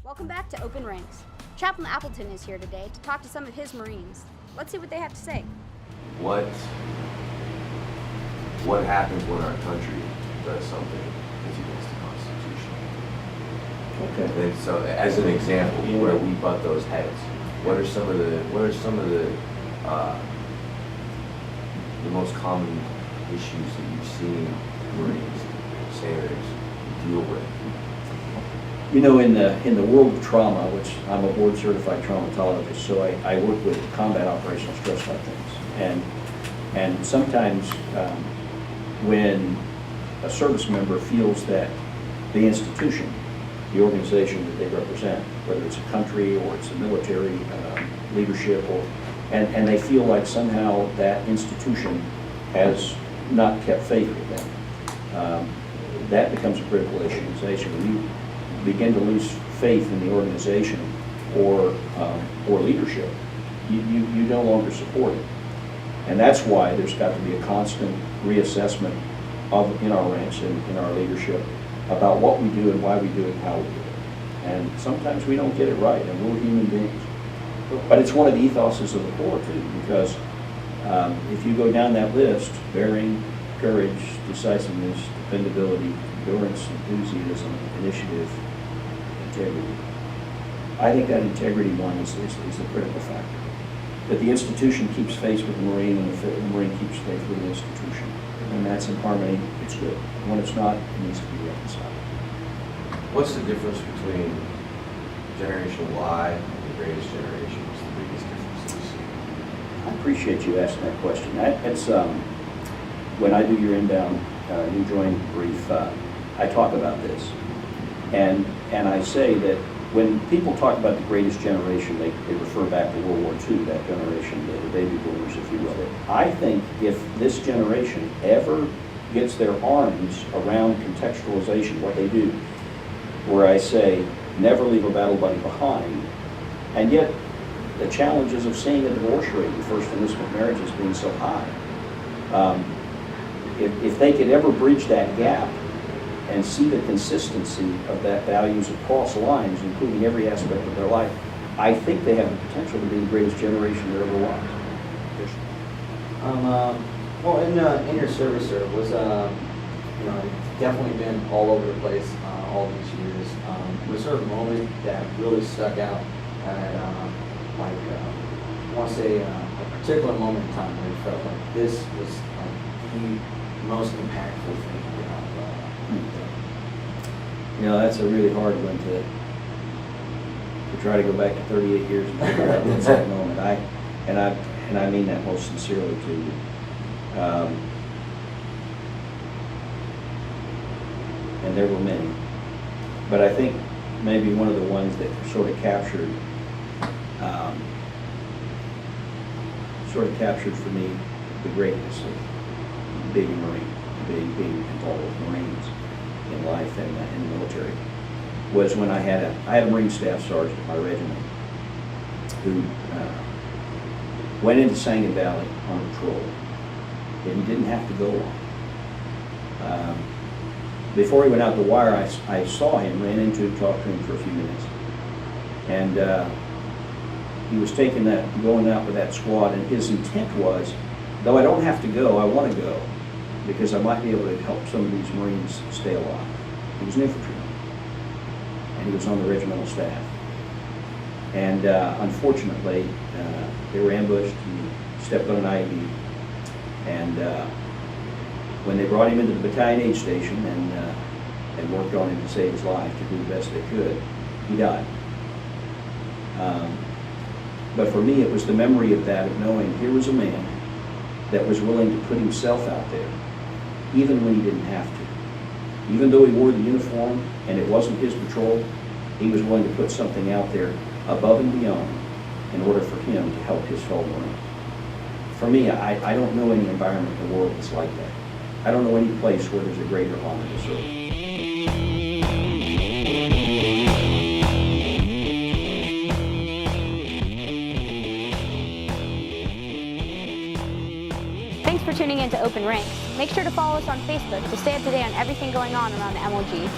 Welcome back to Open Ranks. Chaplain Appleton is here today to talk to some of his Marines. Let's see what they have to say. What happens when our country does something that's against the Constitution? Okay. And so, as an example, where we butt those heads, what are some of the most common issues that you've seen Marines, sailors deal with? You know, in the world of trauma, which I'm a board certified traumatologist, so I work with combat operational stress type things, and sometimes when a service member feels that the institution, the organization that they represent, whether it's a country or it's a military leadership, and they feel like somehow that institution has not kept faith with them, that becomes a critical issue. When you begin to lose faith in the organization or leadership, you no longer support it. And that's why there's got to be a constant reassessment in our ranks and in our leadership about what we do and why we do it and how we do it. And sometimes we don't get it right, and we're human beings. But it's one of the ethoses of the Corps too, because if you go down that list, bearing, courage, decisiveness, dependability, endurance, enthusiasm, initiative, integrity. I think that integrity one is the critical factor. That the institution keeps faith with the Marine, and the Marine keeps faith with the institution. When that's in harmony, it's good. When it's not, it needs to be reconciled. What's the difference between Generation Y and the Greatest Generation? What's the biggest difference that you see? I appreciate you asking that question. It's when I do your inbound new join brief, I talk about this, and I say that when people talk about the greatest generation, they refer back to World War II, that generation, the baby boomers, if you will. I think if this generation ever gets their arms around contextualization, what they do, where I say, never leave a battle buddy behind, and yet the challenges of seeing a divorce rate in first enlistment marriages being so high, if they could ever bridge that gap and see the consistency of that values across lines, including every aspect of their life, I think they have the potential to be the greatest generation there ever was. Well, in your service, sir, was definitely been all over the place all these years. Was there a moment that really stuck out at I want to say a particular moment in time where you felt like this was the most impactful thing? You know, that's a really hard one to try to go back to 38 years and figure out what's that moment. I mean that most sincerely to you. And there were many, but I think maybe one of the ones that sort of captured for me the greatness of being a Marine, being involved with Marines in life and in the military, was when I had a Marine Staff Sergeant in my regiment who went into Sangamon Valley on patrol, and he didn't have to go on. Before he went out the wire, I saw him, ran into him, talked to him for a few minutes, and he was going out with that squad, and his intent was, though I don't have to go, I want to go, because I might be able to help some of these Marines stay alive. He was an infantryman, and he was on the regimental staff. And unfortunately, they were ambushed. He stepped on an IED, and when they brought him into the battalion aid station and worked on him to save his life, to do the best they could, he died. But for me, it was the memory of that, of knowing here was a man that was willing to put himself out there, even when he didn't have to. Even though he wore the uniform and it wasn't his patrol, he was willing to put something out there above and beyond in order for him to help his fellow Marine. For me, I don't know any environment in the world that's like that. I don't know any place where there's a greater honor to serve. Thanks for tuning in to Open Ranks. Make sure to follow us on Facebook to stay up to date on everything going on around the MLG.